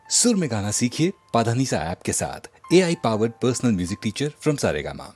सुर में गाना सीखिए पाधानीसा ऐप के साथ। AI powered personal music teacher from Saregama.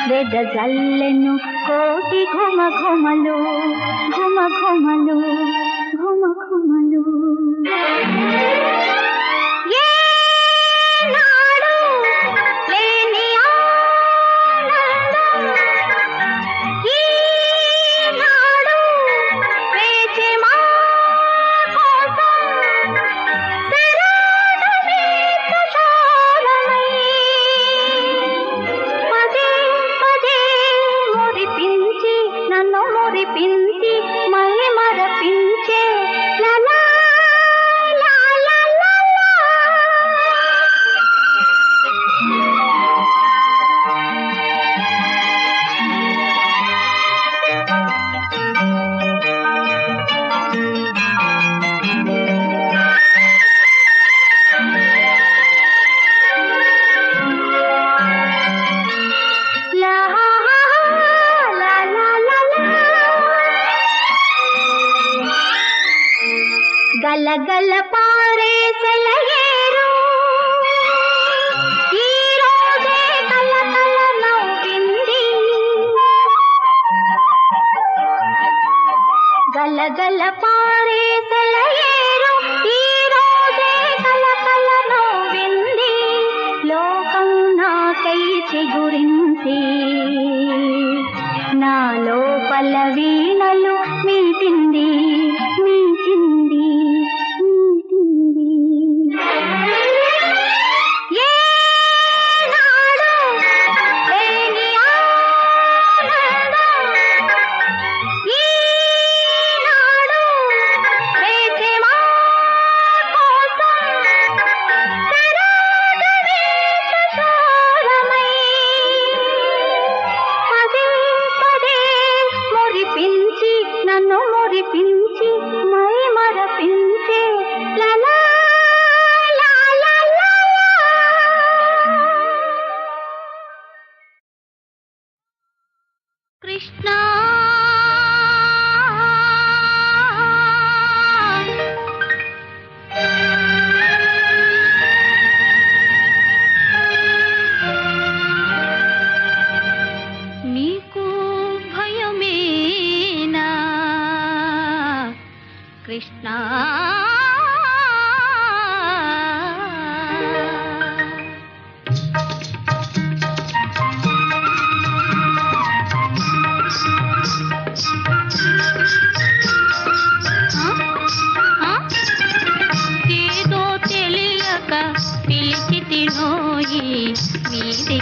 వెదజల్లెను కోటి ఘుమ ఘుమలు ఘుమ ఘుమలు ఘుమ ఘుమలు గలగల పారే సెలయేరు ఈ రోజే కలకల నవ్వింది గలగల పారే సెలయేరు ఈ రోజే కలకల నవ్వింది లోకం నాకై చిగురించి నా లోపల వీణలు మీటింది మీటింది నన్ను మురిపించి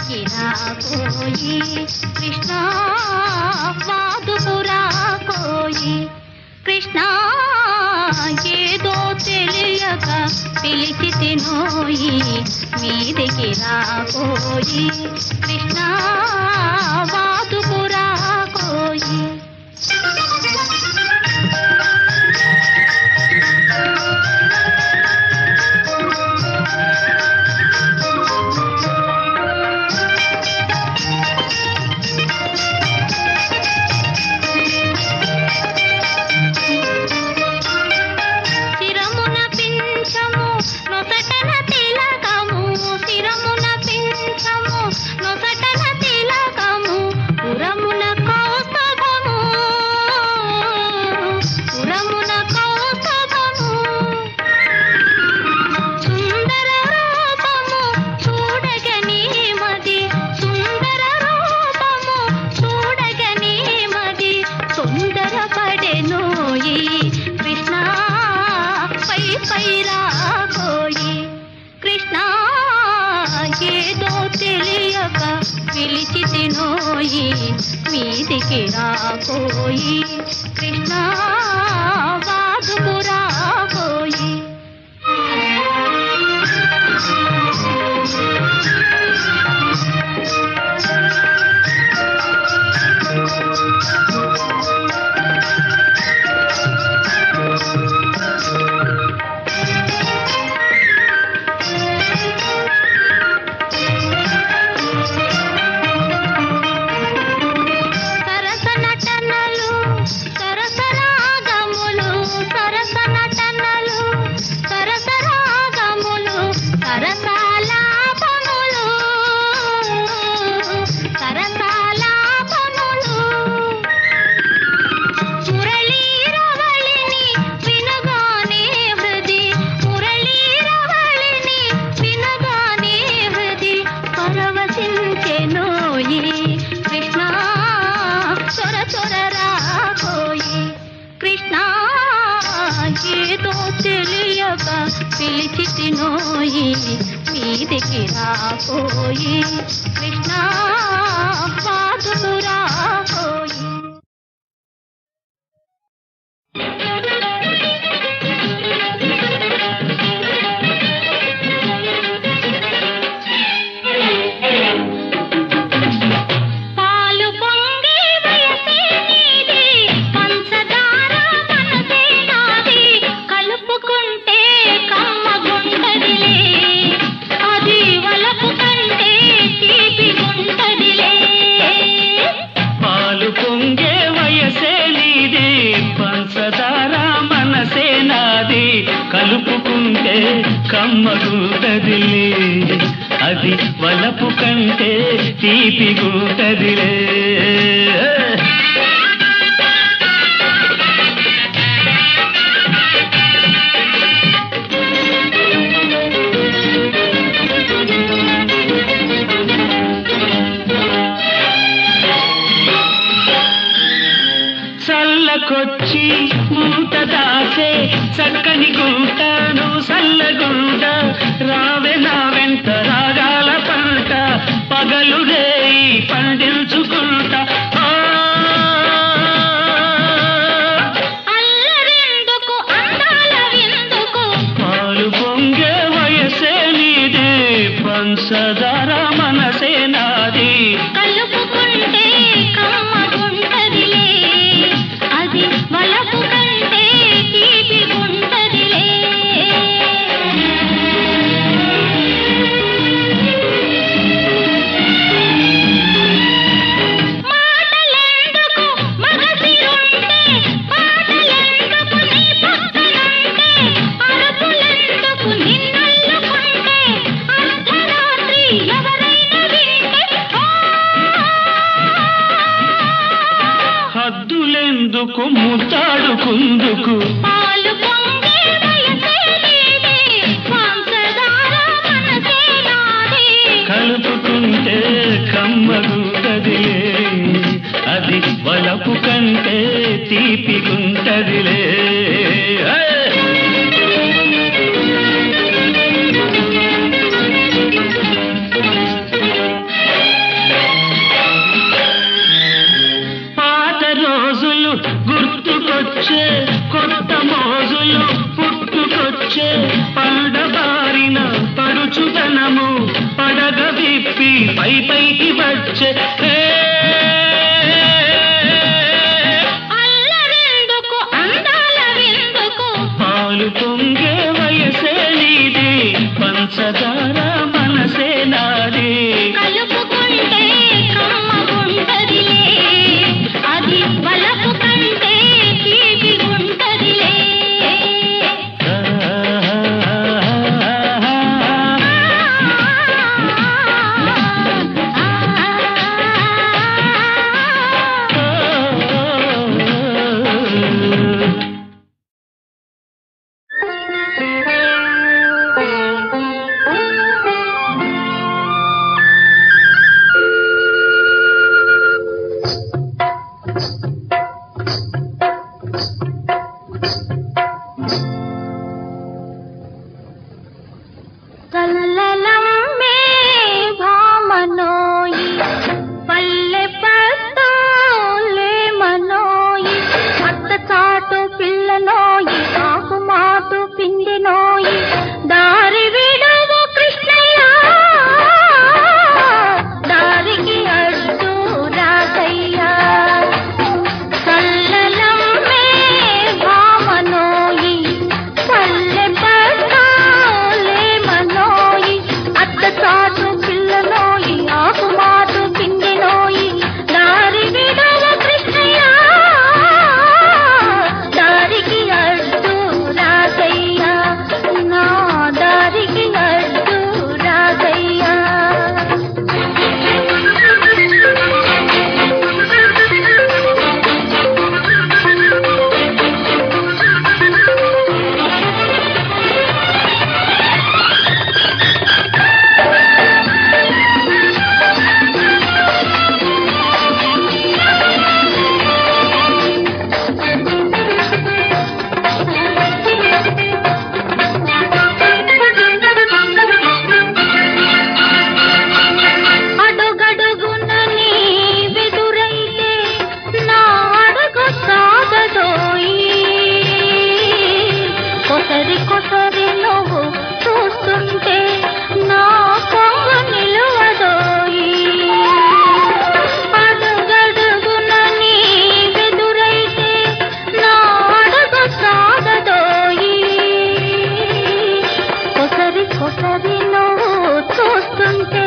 మీదికి రాకోయి కృష్ణ వాదుపురా కోయి కృష్ణ ఏదో తెలియక పిలిచి తినోయి మీదికి రాకోయి కృష్ణ వాదుపురా కోయి పిలిచి తినోయి మీదికి రాకోయి కృష్ణ వాదుపురా కోయి ఏదో తెలియక పిలిచి తినోయి మీదికి రాకోయి కృష్ణ వాదుపురా కోయి కలుపుకుంటే కమ్మగుంటదిలే అది వలపు కంటే తీపిగుంటదిలే చల్లకొచ్చి మూట దాసే చక్కని గుంటను సల్లగుంట రావే నా వెంట రాగాల పంట పగలు రేయి పండించుకుంటా అల్లరెందుకు అందాల విందుకు పాలు పొంగే వయసే నీది పంచదార మనసే నాది కలుపుకుంటే కమ్మగుంటదిలే అది వలపు కంటే తీపిగుంటదిలే మాటలెందుకు మగసిరుంటే పాటలెందుకు నీ పక్కనుంటే అరుపులెందుకు నిన్నల్లుకుంటే అర్ధరాత్రి ఎవరైనా వింటే హద్దులెందుకు ముద్దాడుకుందుకు పాలు పొంగే వయసే నీది పంచదార మనసే నాది కలుపుకుంటే కమ్మగుంటదిలే అది వలపు కంటే తీపిగుంటదిలే వచ్చే అల్లరెందుకు అందాల విందుకు పాలు పొంగే వయసే నీది పంచదార మనసే నాది కలుపుకుంటే కమ్మగుంటదిలే అది వలపు కంటే తీపిగుంటదిలే కల్లలమ్మే భామనోయి పల్లె పత్తోలే మనోయి అత్త చాటు పిల్లనోయి ఆకు మాటు పిండినోయి దారి విడవు కృష్ణయ్య దారికి అడ్డు రాకయ్యా కల్లలమ్మే భామనోయి పల్లె పత్తోలే మనోయి అత్త చాటు పిల్లనోయి ఆకు మాటు పిండినోయి దారి విడవ కృష్ణయ్య దారికి అడ్డు రాకయ్యా నా దారికి అడ్డు రాకయ్యా అడుగడుగున నీ వెదురైతే నా అడుగు సాగదోయి కొసరి కొసరి నువ్వు చూస్తుంటే నా కొంగు నిలువదోయి అడుగడుగున నీ వెదురైతే నా అడుగు సాగదోయి కొసరి కొసరి నువ్వు చూస్తుంటే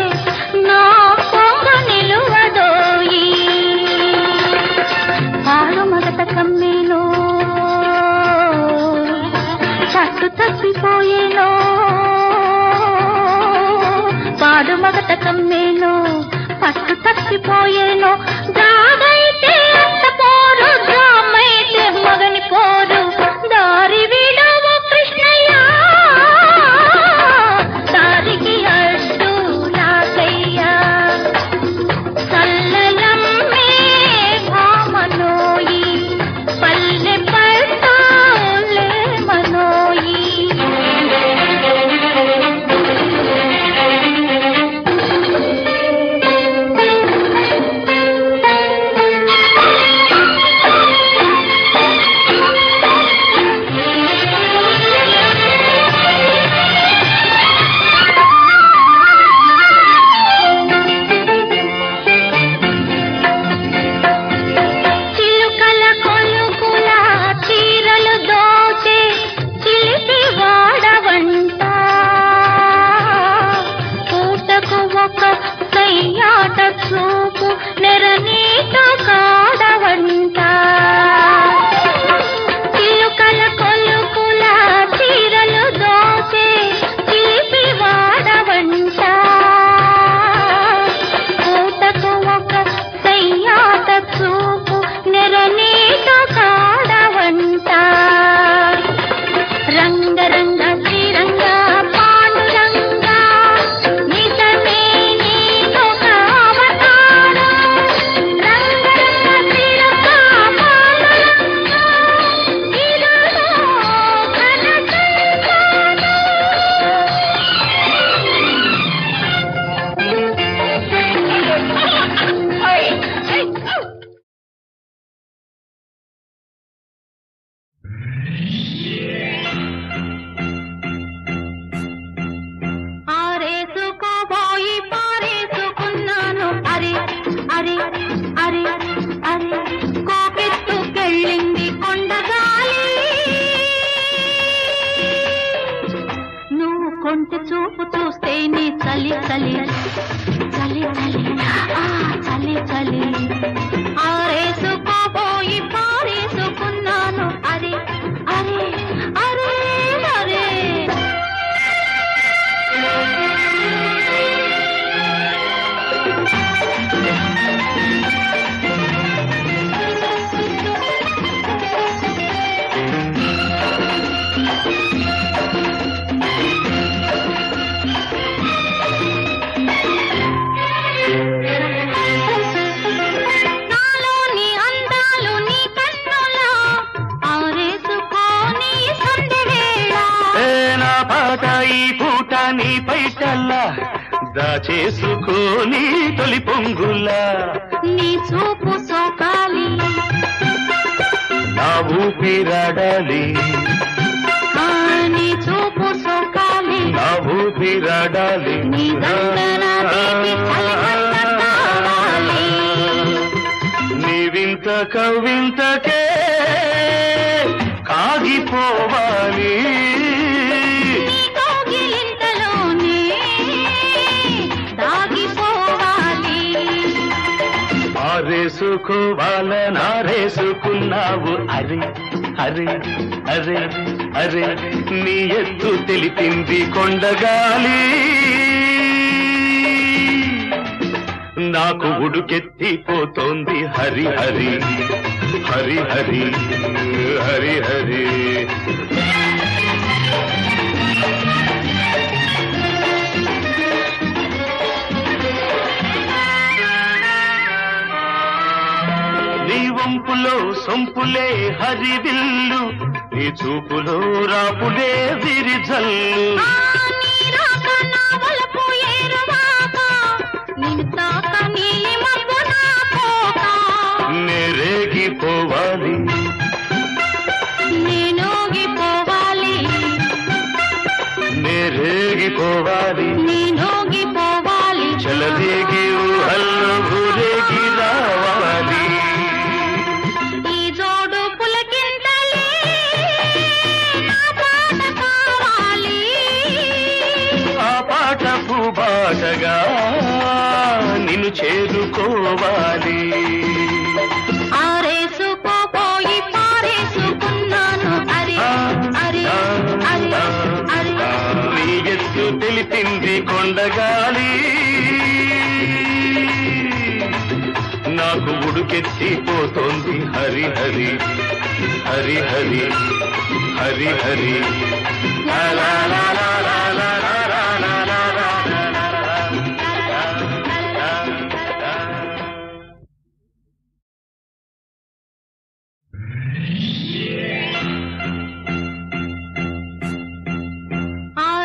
నా కొంగు నిలువదోయి పాలు మొదట కమ్మేను పట్టు తప్పిపోయేను పాడు మొదట కమ్మేను పట్టు తప్పిపోయేను జాగైతే అంత పోరు జామైతే మగని పోరు దారి విడవు కృష్ణయ్య దారికి అడ్డు రాకయ్యా కల్లలమ్మే భామనోయి పల్లె పల్తాలే మనోయి చలి చలి ఆ చలి చలి ఆరేసుకోబోయి పారేసుకున్నాను అరే అరే అరే అరే నాలోని అందాలు నీ కన్నులా ఆరేసుకోని సందెవేళ ఏ నా పాట ఈ పూట నీ పైటల్లా దాచేసుకోని తొలి పొంగులా నీ చూపు సోకాలి నా ఊపిరాడాలి ఆ నీ చూపు సోకాలి నా ఊపిరాడాలి నీ దండన తీపి చలిమంట కావాలి నీ వింత కవింతకే కాగిపోవాలి నీ కౌగిలింతలోనే దాగిపోవాలి ఆరేసుకోవాలనారేసుకున్నావు అరే అరే అరే అరే నీ ఎత్తు తెలిపింది కొండగాలి నాకు ఉడుకెత్తిపోతోంది హరి హరి హరి హరి హరి హరి నీ వంపులో సొంపులే హరివిల్లు నీ చూపులో రాపులే విరిజల్లు ఆ నీ రాక నా వలపు ఏరువాక నిన్ను తాక నీలి మబ్బు నా పోక నేరేగిపోవాలి నేనోగిపోవాలి నేరేగిపోవాలి నేనోగిపోవాలి చలరేగి ఊహల్లో ఊరేగి రావాలి ఈ జోడు పులకింతలే నా పాట కావాలి ఆ పాట పూబాటగా నిన్ను చేరుకోవాలి ఆరేసుకోపోయి పారేసుకున్నాను అరే అరే అరే అరే నీ ఎత్తు తెలిపింది కొండగాలి నాకు ఉడుకెత్తిపోతోంది హరి హరి హరి హరి హరి హరి లా లా లా లా లా లా లా లా లా లా లా లా.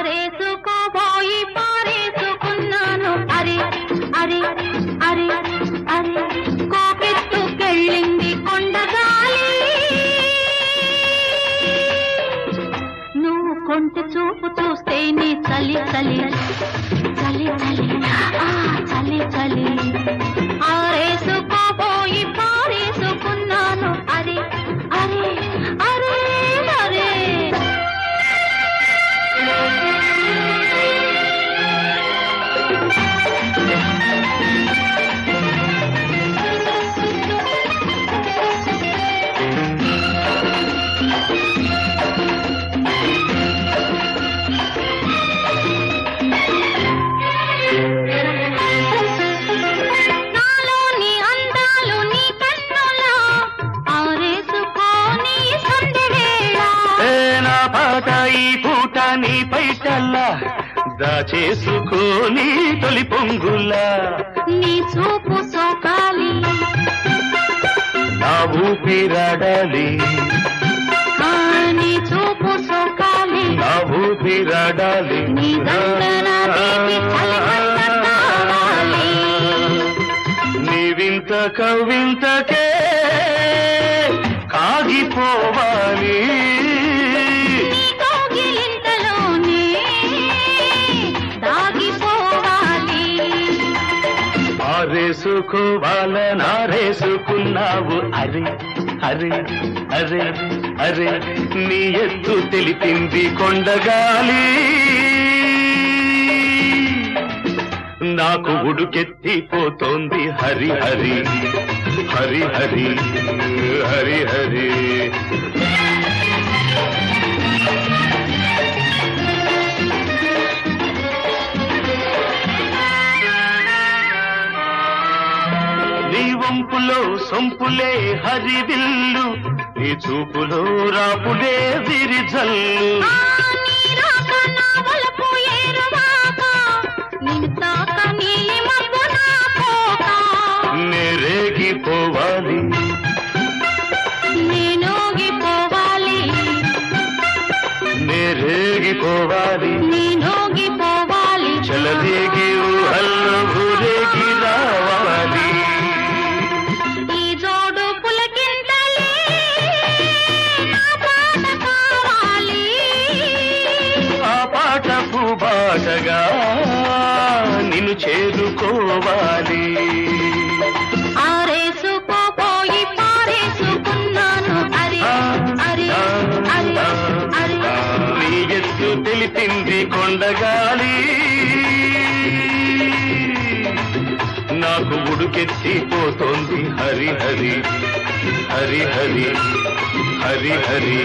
ఆరేసుకోబోయి పారేసుకున్నాను అరే అరే అరే అరే కోకెత్తుకెళ్ళింది కొండగాలి నువ్వు కొంటె చూపు చూస్తే నీ చలి చలి చలి చలి ఆ చలి చలి ఆరేసుకోబోయి పారేసుకున్నాను అరే అరే అరే అరే నాలోని అందాలు నీ కన్నులా ఆరేసుకోని సందెవేళ ఏ నా పాట ఈ పూట నీ పైటల్లా దాచేసుకోని తొలి పొంగులా నీ చూపు సోకాలి నా ఊపిరాడాలి ఆ నీ చూపు సోకాలి నా ఊపిరాడాలి నీ దండన తీపి చలిమంట కావాలి నీ వింత కవింతకే కాగిపోవాలి నీ కౌగిలింతలోనే దాగిపోవాలి ఆరేసుకోవాలనారేసుకున్నావు అరే అరే అరే అరే నీ ఎత్తు తెలిపింది కొండగాలి నాకు ఉడుకెత్తిపోతోంది హరి హరి హరి హరి హరి హరి నీ వంపులో సొంపులే హరివిల్లు, నీ చూపులో రాపులే విరిజల్లు. ఆ నీ రాక నా వలపు ఏరువాక, నిన్ను తాక నీలి మబ్బు నా కోక. నేరేగిపోవాలి నేనోగిపోవాలి, నేరేగిపోవాలి నేనోగిపోవాలి. చలరేగి ఊహల్లో ఊరేగి రావాలి. ఈ జోడు పులకింతలే నా పాట కావాలి. ఆ పాట పూబాటగా నిన్ను చేరుకోవాలి. ఆరేసుకోపోయి పారేసుకున్నాను అరే అరే అరే అరే. నీ ఎత్తు తెలిపింది కొండగాలి, నాకు ఉడుకెత్తిపోతోంది హరి హరి హరి హరి హరి హరి